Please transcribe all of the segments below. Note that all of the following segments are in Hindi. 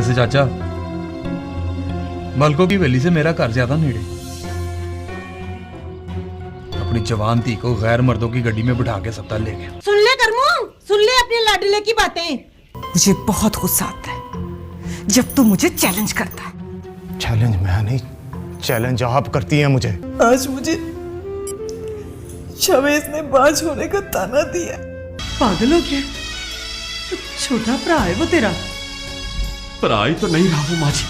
वैसे चाचा, मलकों की वैली से मेरा घर ज्यादा नेड़े। अपनी जवान धी को गैर मर्दों की गड्डी में बिठा के सत्ता ले गया। सुन ले करमू, सुन ले अपने लाडले की बातें। मुझे बहुत गुस्सा आता है जब तू मुझे चैलेंज करता है। चैलेंज मैं नहीं, चैलेंज आप करती हैं मुझे। आज मुझे शवेज ने बाज होने का ताना दिया। पागल हो गया? छोटा भरा है वो तेरा। पराई तो नहीं रहा वो माँ जी।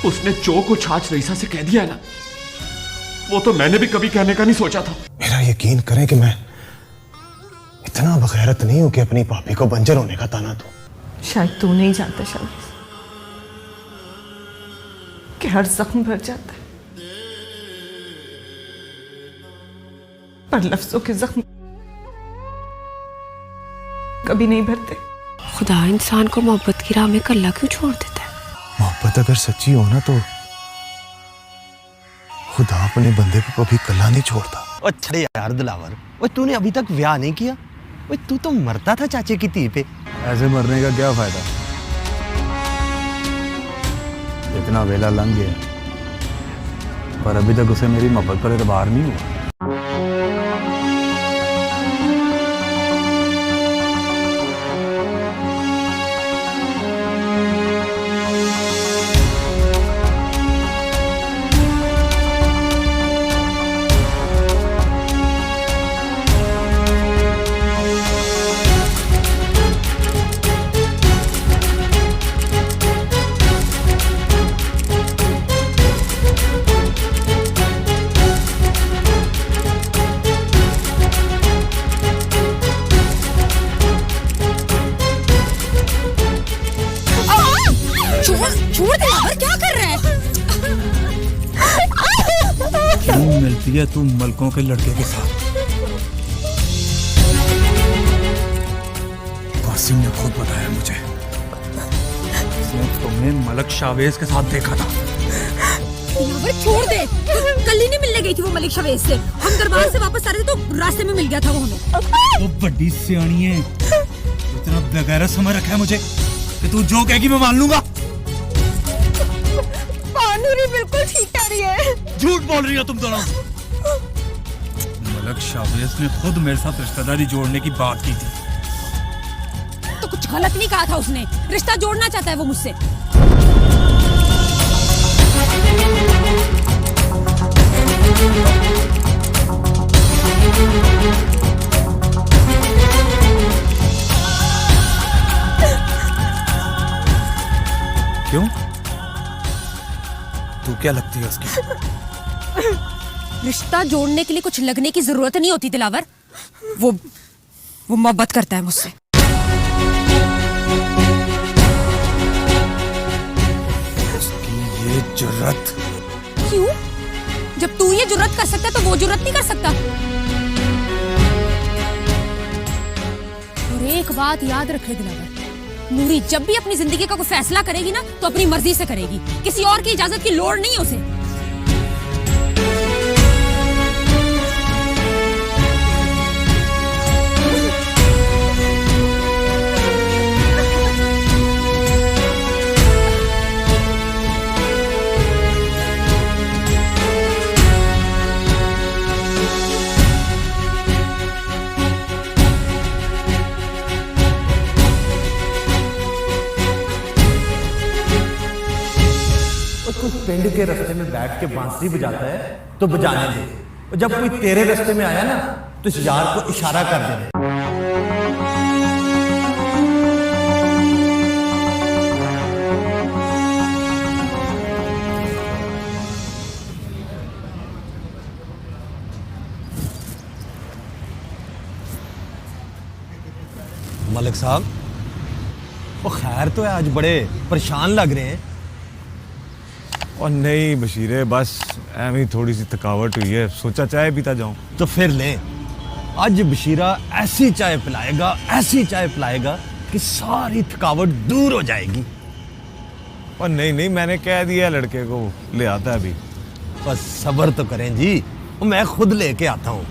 उसने चो को छाछ रईसा से कह दिया है ना, वो तो मैंने भी कभी कहने का नहीं सोचा था। मेरा यकीन करें कि मैं इतना बगैरत नहीं हूं कि अपनी पापी को बंजर होने का ताना दूं। शायद तू नहीं जानता शवेज कि हर जख्म भर जाता है, पर लफ्जों के जख्म कभी नहीं भरते। खुदा इंसान को मोहब्बत की राह में कल्ला क्यों छोड़ देता है? मोहब्बत अगर सच्ची हो ना तो खुदा अपने बंदे को कभी कल्ला नहीं छोड़ता। ओ छड़े यार दिलावर, ओए तूने अभी तक ब्याह नहीं किया? ओए तू तो मरता था चाचे की धी पे। ऐसे मरने का क्या फायदा, इतना वेला लंघ गया पर अभी तक उसे मेरी मोहब्बत पर एतबार नहीं हुआ। क्या कर रहा है? क्यों मिलती है तू मलकों के लड़के के साथ? कासिम ने खुद बताया मुझे, उसने तुम्हें मलक शावेज के साथ देखा था। छोड़ दे, कल ही नहीं मिलने गई थी वो मलिक शवेज से। हम दरबार से वापस आ रहे थे तो रास्ते में मिल गया था वो हमें। वो बड़ी सियानी है, इतना बेगैरत समझ रखा है मुझे कि तू जो कहेगी मैं मान लूंगा। पानूरी बिल्कुल ठीक कह रही है। झूठ बोल रही हो तुम दोनों। मलक शावेज ने खुद मेरे साथ रिश्तेदारी जोड़ने की बात की थी। तो कुछ गलत नहीं कहा था उसने, रिश्ता जोड़ना चाहता है वो मुझसे। क्यों? तू क्या लगती है उसकी? रिश्ता जोड़ने के लिए कुछ लगने की जरूरत नहीं होती दिलावर। वो मोहब्बत करता है मुझसे। उसकी ये जुर्रत। क्यों? जब तू ये जुर्रत कर सकता तो वो जुर्रत नहीं कर सकता। और एक बात याद रखे दिलावर, नूरी जब भी अपनी जिंदगी का कोई फैसला करेगी ना तो अपनी मर्जी से करेगी, किसी और की इजाजत की लोड़ नहीं उसे। पिंड के रास्ते में बैठ के बांसुरी बजाता है तो बजाने दे, और जब कोई तेरे रास्ते में आया ना तो इस यार को इशारा कर दे। मलिक साहब, वो खैर तो है, आज बड़े परेशान लग रहे हैं। और नहीं बशीरे, बस ऐਵੇਂ थोड़ी सी थकावट हुई है, सोचा चाय पीता जाऊं। तो फिर ले, आज बशीरा ऐसी चाय पिलाएगा, ऐसी चाय पिलाएगा कि सारी थकावट दूर हो जाएगी। और नहीं नहीं, मैंने कह दिया लड़के को ले आता है अभी। बस सब्र तो करें जी, मैं खुद लेके आता हूँ।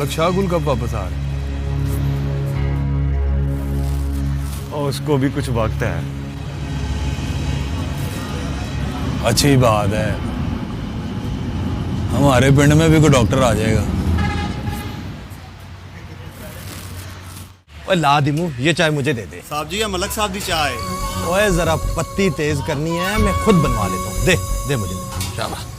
मलक शाहगुल कब वापस आ रहे हैं? और उसको भी कुछ वक्त है। अच्छी बात है, हमारे पिंड में भी कोई डॉक्टर आ जाएगा। ओए ला दिमू, ये चाय मुझे दे दे। साहब जी, या मलक साहब दी चाय। ओए जरा पत्ती तेज करनी है, मैं खुद बनवा लेता हूँ। दे दे मुझे दे। शाबाश।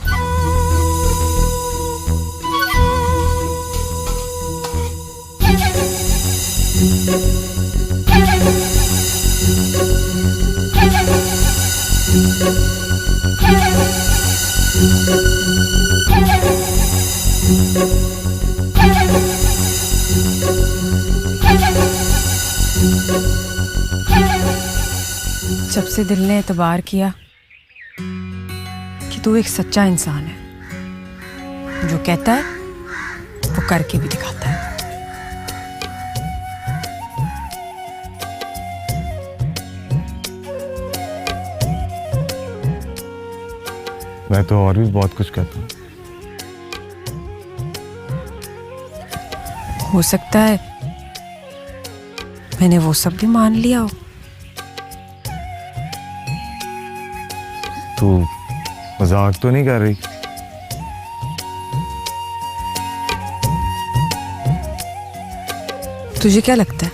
जब से दिल ने एतबार किया कि तू एक सच्चा इंसान है, जो कहता है वो करके भी दिखाता है। मैं तो और भी बहुत कुछ कहता हूँ। हो सकता है मैंने वो सब भी मान लिया हो। तू मजाक तो नहीं कर रही? तुझे क्या लगता है?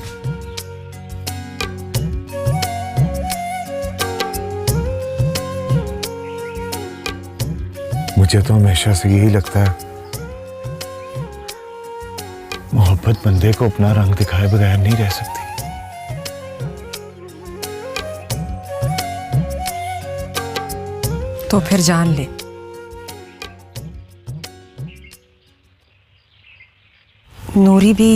मुझे तो हमेशा से यही लगता है, मोहब्बत बंदे को अपना रंग दिखाए बगैर नहीं रह सकती। तो फिर जान ले, नूरी भी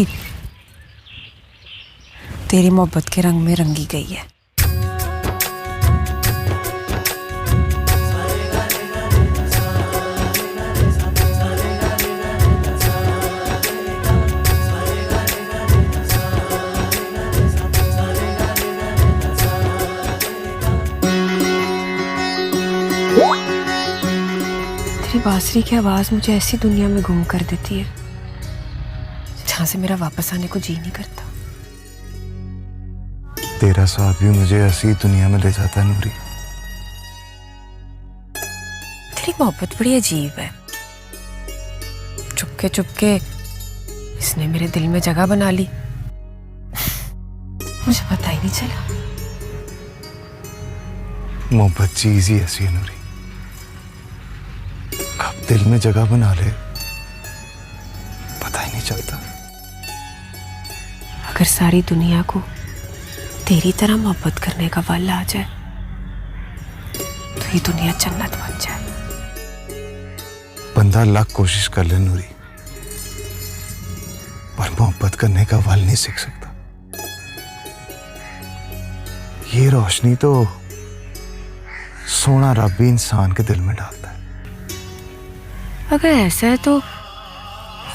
तेरी मोहब्बत के रंग में रंगी गई है। तेरी बांसुरी की आवाज मुझे ऐसी दुनिया में गुम कर देती है जहां से मेरा वापस आने को जी नहीं करता। तेरा साथ भी मुझे ऐसी दुनिया में ले जाता है नूरी। तेरी मोहब्बत बड़ी अजीब है। चुपके चुपके इसने मेरे दिल में जगह बना ली, मुझे पता ही नहीं चला। मोहब्बत चीज ही ऐसी है नूरी, कब दिल में जगह बना ले पता ही नहीं चलता। अगर सारी दुनिया को तेरी तरह मोहब्बत करने का वल आ जाए तो ये दुनिया जन्नत बन जाए। बंदा लाख कोशिश कर ले नूरी, पर मोहब्बत करने का वल नहीं सीख सकता। ये रोशनी तो सोना रब भी इंसान के दिल में डालता है। अगर ऐसा है तो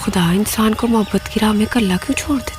खुदा इंसान को मोहब्बत की राह में कल्ला क्यों छोड़ देता है?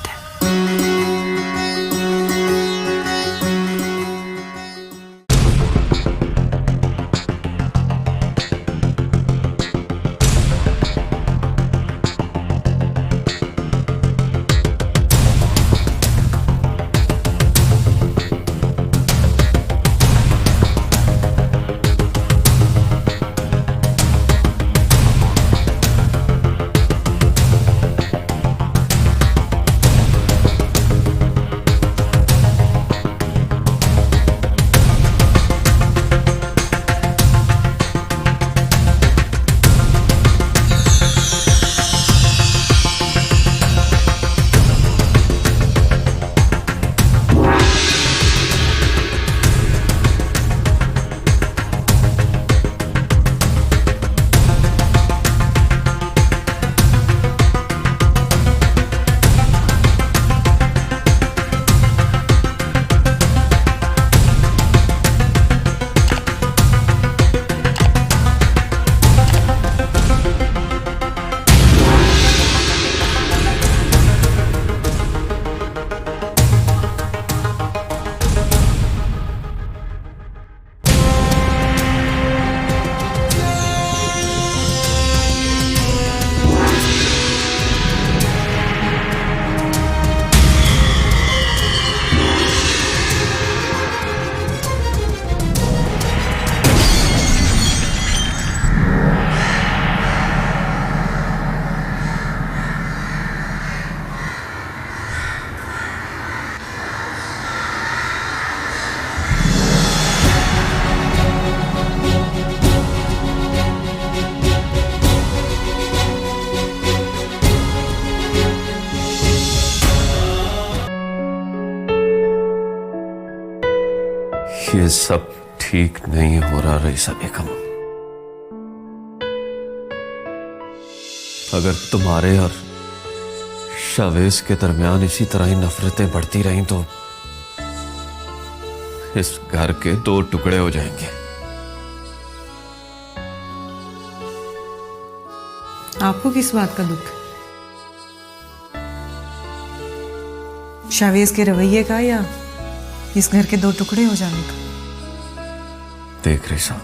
ये सब ठीक नहीं हो रहा रईसा बेगम। अगर तुम्हारे और शावेज के दरमियान इसी तरह ही नफरतें बढ़ती रहीं तो इस घर के 2 टुकड़े हो जाएंगे। आपको किस बात का दुख? शावेज के रवैये का या इस घर के 2 टुकड़े हो जाने का? देख रईसा,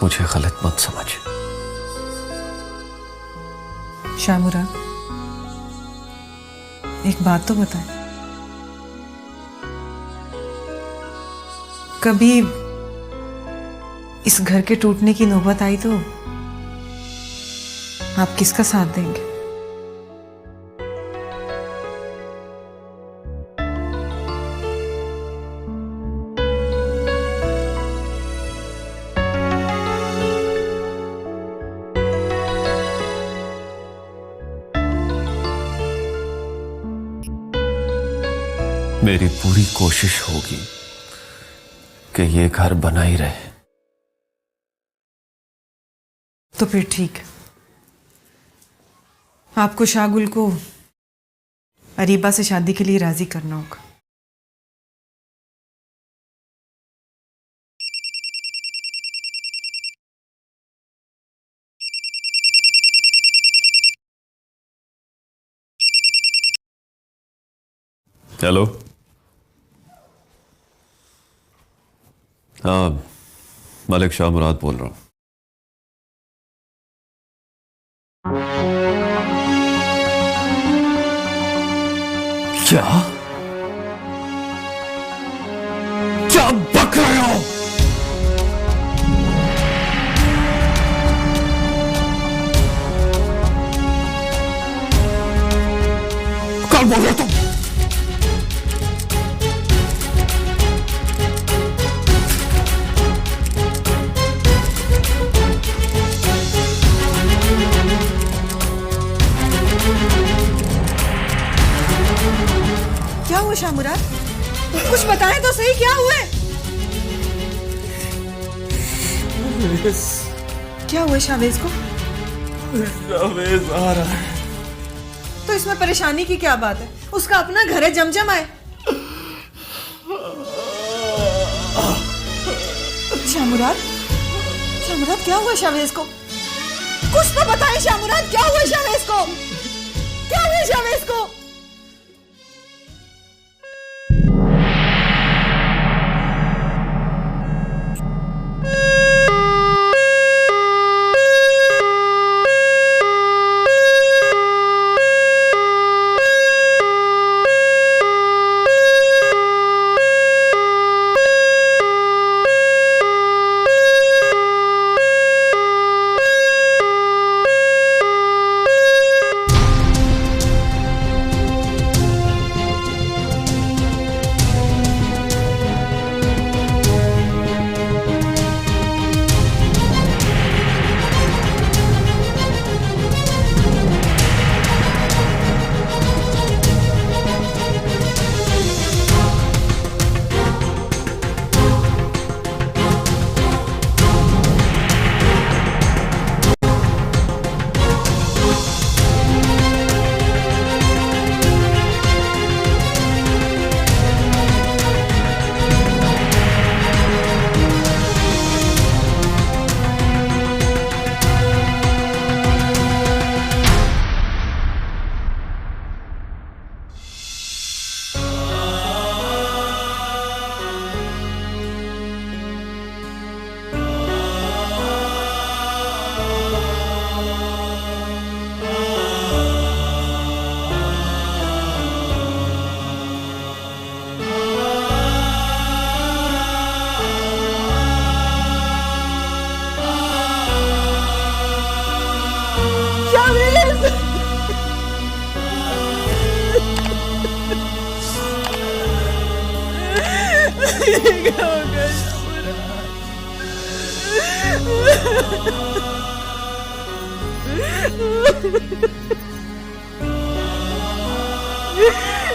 मुझे गलत मत समझ। शामुरा, एक बात तो बताएं, कभी इस घर के टूटने की नौबत आई तो आप किसका साथ देंगे? मेरी पूरी कोशिश होगी कि ये घर बना ही रहे। तो फिर ठीक है, आपको शाहगुल को अरीबा से शादी के लिए राजी करना होगा। हेलो। हाँ, मलिक शाह मुराद बोल रहा हूं। क्या क्या बक रहे हो? कल बोल रहे हो तुम? क्या हुआ शामुराद? कुछ बताएं तो सही, क्या हुआ? क्या हुआ शावेज को? शावेज आ रहा है। तो इसमें परेशानी की क्या बात है? उसका अपना घर है, जमजम है। शामुराद, शामुराद क्या हुआ शावेज को? कुछ तो बताएं शामुराद, क्या हुआ शावेज को? क्या हुआ शावेज को?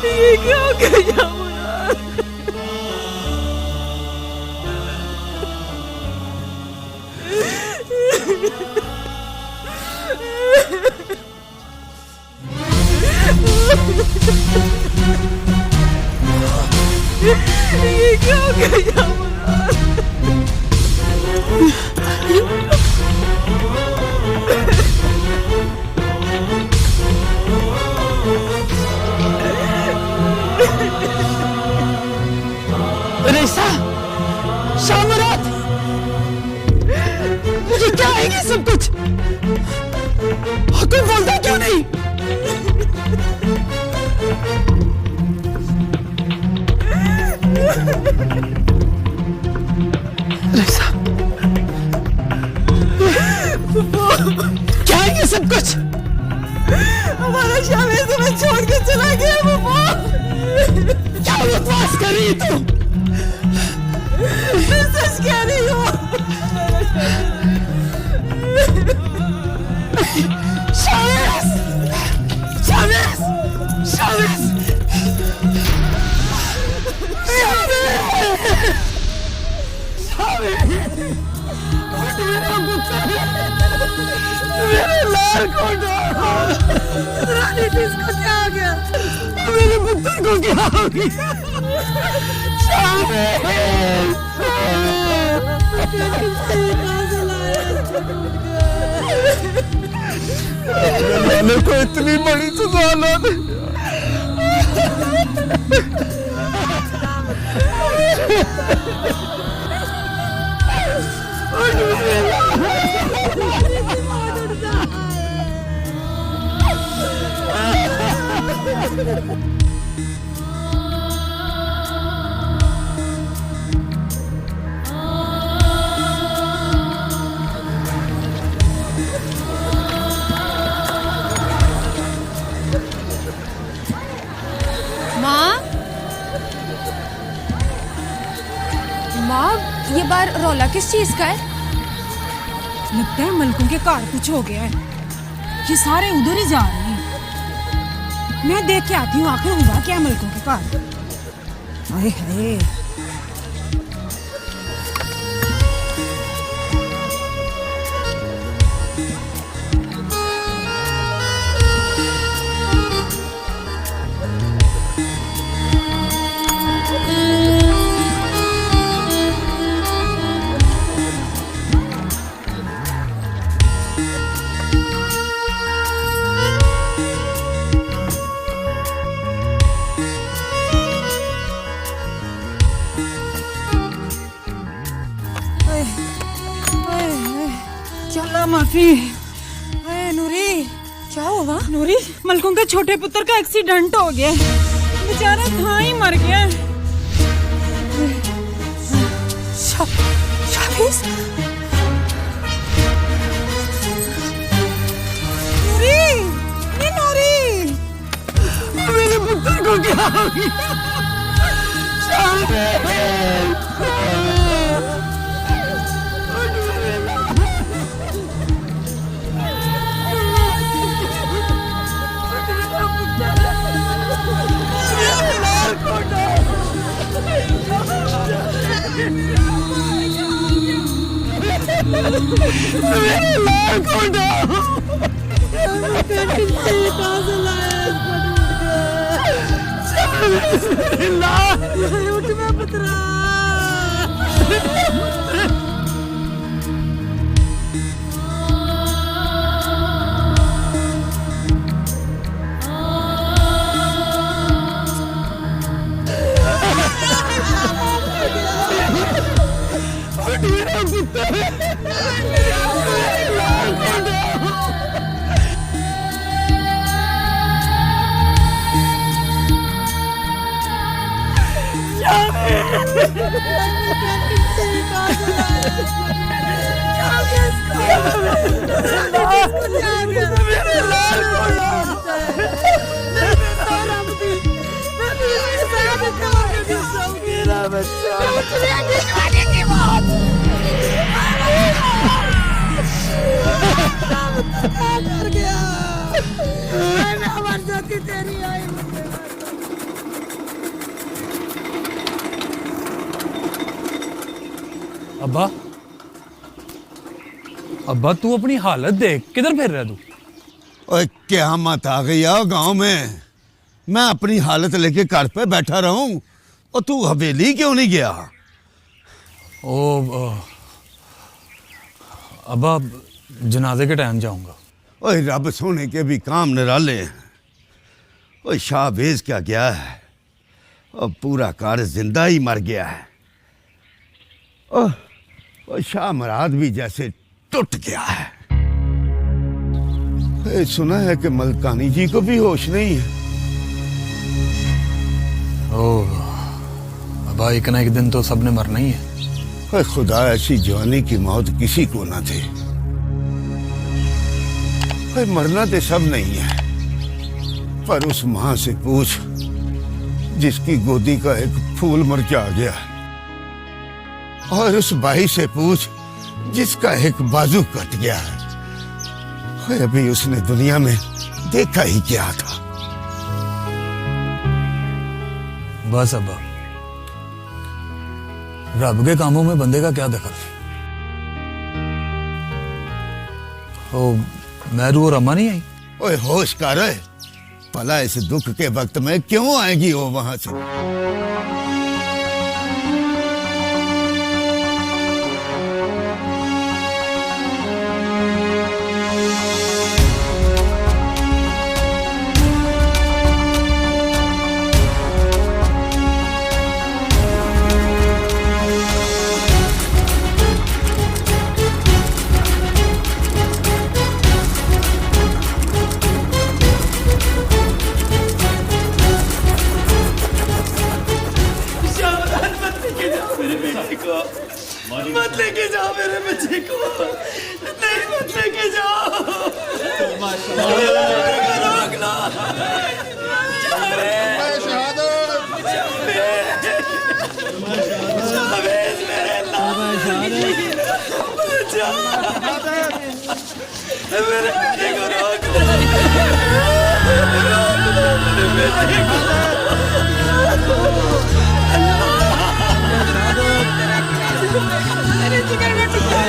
ये क्या हो गया मुराद? ये क्या हो गया मुराद? रेसा, शामरात, मुझे क्या है ये सब कुछ? तुम बोलता क्यों नहीं? रेसा, क्या है ये सब कुछ? हमारा शावेज हमें छोड़ के चला गया पापा। क्या बकवास कर रही है तुम? मैं सच कह रही हूँ। शावेज, शावेज, शावेज, मेरे लाल को रानी इसको क्या हो गया? मेरे पुत्र को क्या हो गया? मैंने को इतनी बड़ी सजा ना दी। माँ, ये बार रौला किस चीज का है? लगता है मलकों के कार कुछ हो गया है। ये सारे उधर ही जा रहे हैं। मैं देख के आती हूँ आखिर हुआ क्या है मलकों के कार। अरे हाय, क्या माफी। अरे नूरी, क्या हुआ? नूरी, मलकों के छोटे पुत्र का एक्सीडेंट हो गया। बेचारा था ही मर गया। शावेज, नूरी, ये नूरी, मेरे पुत्र को क्या हो गया? अब्बा, अब्बा तू अपनी हालत देख, किधर फिर रहा तू? ओए क़यामत आ गई है गांव में। मैं अपनी हालत लेके घर पे बैठा रहूं और तू हवेली क्यों नहीं गया? अब्बा जनाजे के टाइम जाऊंगा। ओए रब सोने के भी काम निराले हैं। ओए शाहबेज क्या गया है और पूरा कार जिंदा ही मर गया है। और शाह मराद भी जैसे टूट गया है। सुना है कि मलकानी जी को भी होश नहीं है। अब्बा एक ना एक दिन तो सबने मरना ही है। ओए खुदा, ऐसी जवानी की मौत किसी को ना दे। ओए मरना तो सब नहीं है, पर उस मां से पूछ जिसकी गोदी का एक फूल मुरझा गया, और उस भाई से पूछ जिसका एक बाजू कट गया है। अभी उसने दुनिया में देखा ही क्या था। बस अब्बा, रब के कामों में बंदे का क्या दखल। ओ मैरू और अम्मा नहीं आई? ओए होश कर, भला इस दुख के वक्त में क्यों आएगी वो वहां से? मत लेके जाओ मेरे बच्चे को, नहीं मत लेके जाओ। मेरे बेटे को रोक दो, मेरे बेटे को। मेरे जिगर का टुकड़ा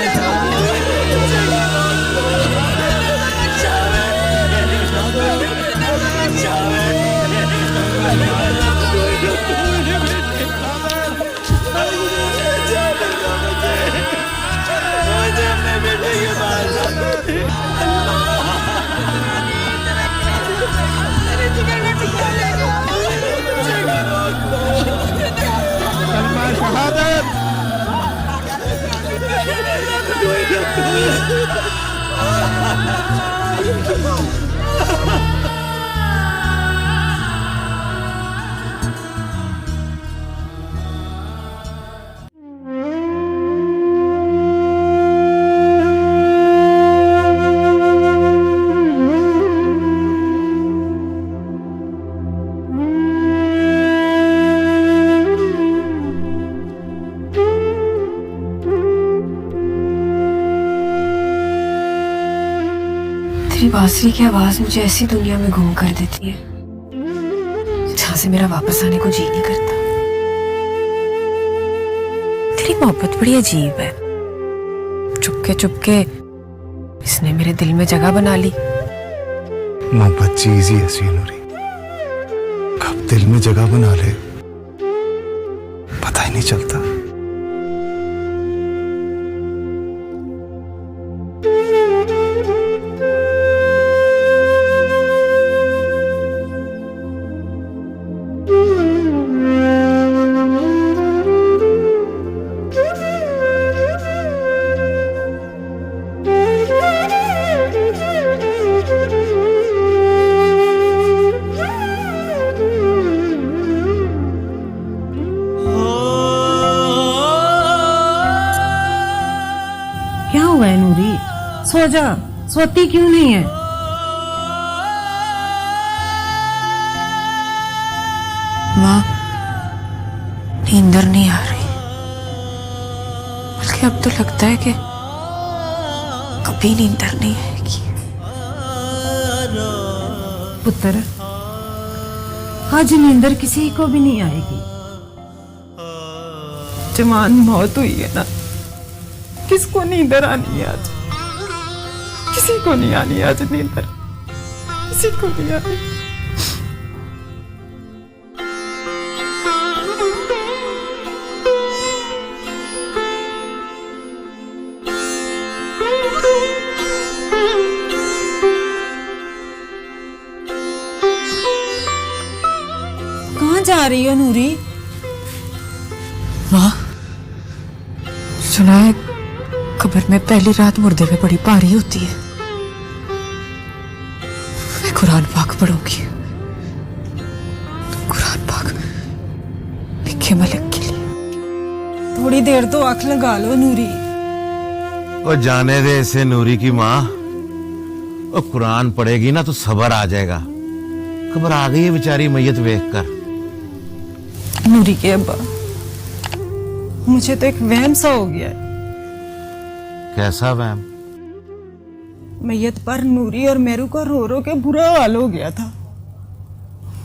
बांसुरी की आवाज मुझे ऐसी दुनिया में गुम कर देती है जहां से मेरा वापस आने को जी नहीं करता। तेरी मोहब्बत बड़ी अजीब है। चुपके चुपके इसने मेरे दिल में जगह बना ली। मोहब्बत चीज ही ऐसी है नूरी, कब दिल में जगह बना ले पता ही नहीं चलता। क्या हुआ है नूरी? सो जा, सोती क्यों नहीं है? माँ, नींदर नहीं आ रही, बल्कि अब तो लगता है कि कभी नींदर नहीं आएगी। पुत्र, आज नींदर किसी को भी नहीं आएगी। जवान मौत हुई है ना, किसको नींदर आनी है आज? किसी को नहीं आनी आज नींदर, किसी को नहीं आनी। आ रही हो नूरी? माँ, सुना है कब्र में पहली रात मुर्दे पे बड़ी भारी होती है। मैं कुरान पाक पढ़ूंगी। कुरान पाक लिखे मलिक के लिए। थोड़ी देर तो आंख लगा लो नूरी। वो जाने दे इसे नूरी की माँ। वो कुरान पढ़ेगी ना तो सबर आ जाएगा। घबरा गई है बेचारी मैयत देख कर। नूरी के अब्बा, मुझे तो एक वहम सा हो गया है। कैसा वहम? मैयत पर नूरी और मेरू का रो रो के बुरा हाल हो गया था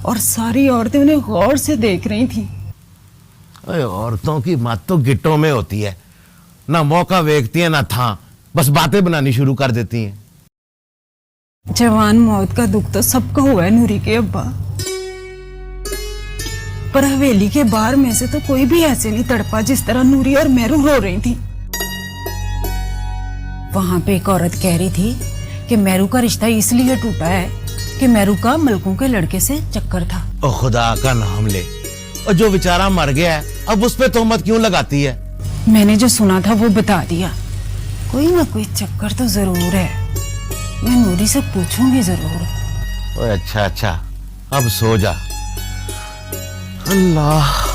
और सारी औरतें उन्हें गौर से देख रही थी। अरे औरतों की मत तो गिट्टों में होती है, ना मौका देखती है ना था, बस बातें बनानी शुरू कर देती हैं। जवान मौत का दुख तो सबको हुआ है नूरी के अब्बा, पर हवेली के बाहर में से तो कोई भी ऐसे नहीं तड़पा जिस तरह नूरी और मेरू रो रही थी। वहां पे एक औरत कह रही थी कि मेरू का रिश्ता इसलिए टूटा है कि मेरू का मलकों के लड़के से चक्कर था। ओ खुदा का नाम ले, और जो बेचारा मर गया है अब उस पे तोहमत क्यों लगाती है? मैंने जो सुना था वो बता दिया। कोई ना कोई चक्कर तो जरूर है, मैं नूरी से पूछूंगी जरूर। ओए अच्छा अच्छा, अब सो जा। अल्लाह।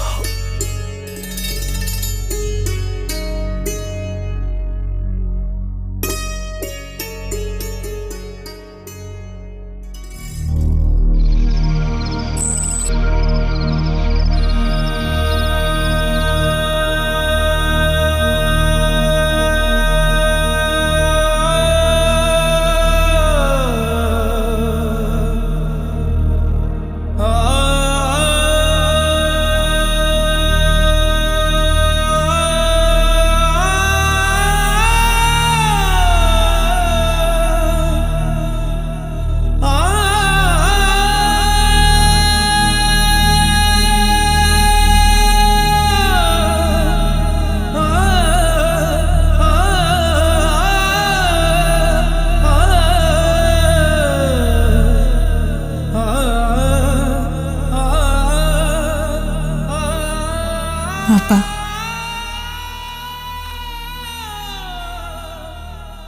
पापा,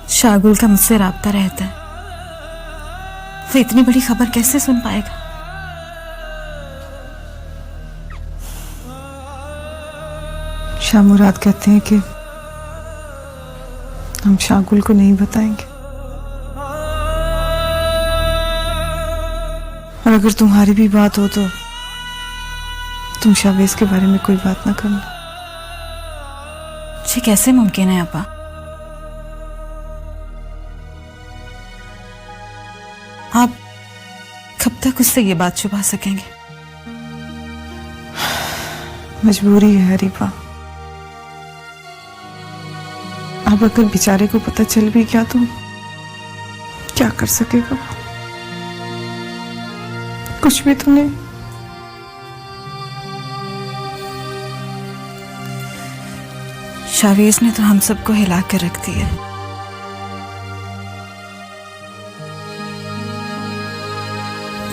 शागुल का मुझसे राब्ता रहता है, वो इतनी बड़ी खबर कैसे सुन पाएगा? शाह मुराद कहते हैं कि हम शागुल को नहीं बताएंगे, और अगर तुम्हारी भी बात हो तो तुम शाहवेज के बारे में कोई बात ना करना। ये कैसे मुमकिन है अपा? आप कब तक उससे ये बात छुपा सकेंगे? मजबूरी है हरीफा। अब अगर बेचारे को पता चल भी गया तो क्या कर सकेगा? कुछ भी तो नहीं। शाहवेज ने तो हम सबको हिला कर रख दिया।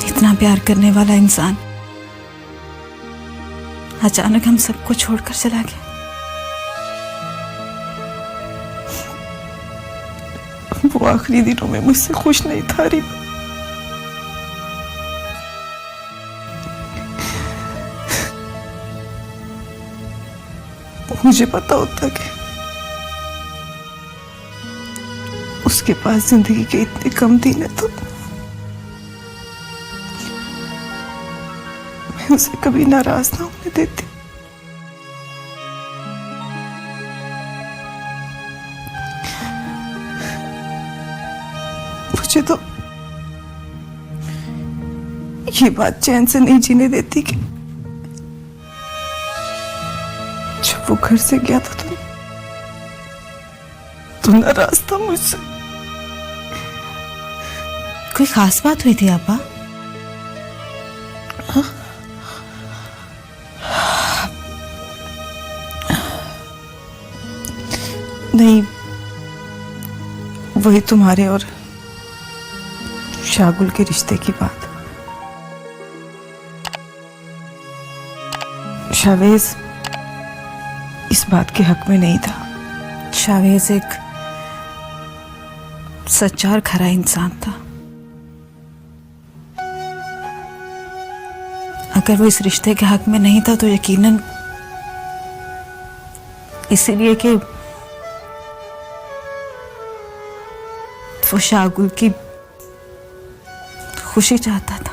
इतना प्यार करने वाला इंसान अचानक हम सबको छोड़कर चला गया। वो आखिरी दिनों में मुझसे खुश नहीं था रीबा। मुझे पता होता कि उसके पास जिंदगी के इतने कम दिन है तो मैं उसे कभी नाराज ना होने देती। मुझे तो ये बात चैन से नहीं जीने देती कि जब वो घर से गया था तो नाराज था मुझसे। कोई खास बात हुई थी आपा? नहीं, वही तुम्हारे और शागुल के रिश्ते की बात। शावेज इस बात के हक में नहीं था। शावेज एक सच्चा और खरा इंसान था। अगर वो इस रिश्ते के हक में नहीं था तो यकीनन इसीलिए कि वो शागुल की खुशी चाहता था।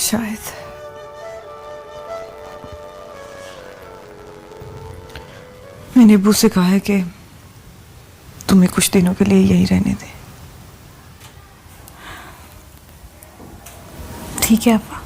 शायद मैंने अब्बू से कहा है कि तुम्हें कुछ दिनों के लिए यही रहने दे। ठीक है अब्बा।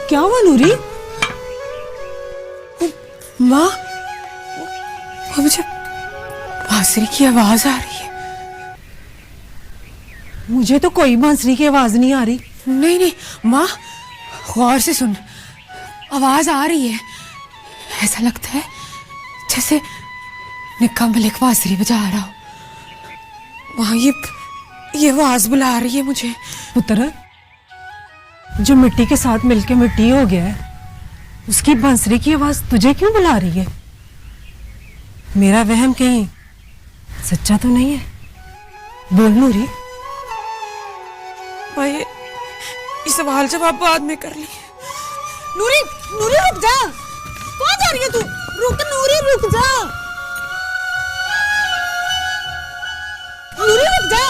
क्या हुआ नूरी? माँ, वो मुझे बांसुरी की आवाज आ रही है। मुझे तो कोई बांसुरी की आवाज नहीं आ रही। नहीं नहीं माँ, गौर से सुन, आवाज आ रही है। ऐसा लगता है जैसे निक्का मलिक बांसुरी बजा रहा हो। माँ, ये आवाज बुला रही है मुझे। पुत्र, जो मिट्टी के साथ मिलके मिट्टी हो गया है, उसकी बांसुरी की आवाज तुझे क्यों बुला रही है? मेरा वहम कहीं सच्चा तो नहीं है? बोल नूरी। भाई, ये सवाल जवाब बाद में कर ली। नूरी, नूरी रुक जा। कहाँ जा रही है तू? रुक नूरी, रुक जा। नूरी रुक जा।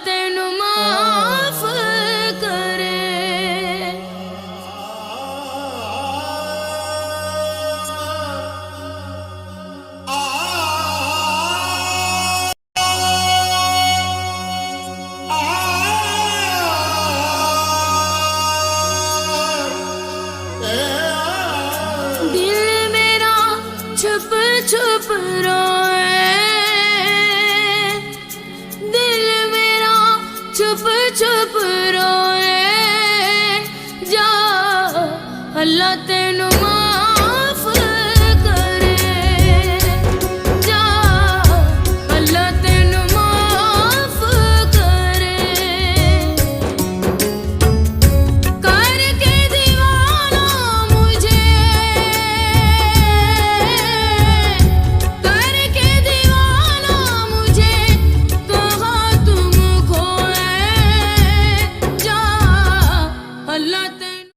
तेन माफ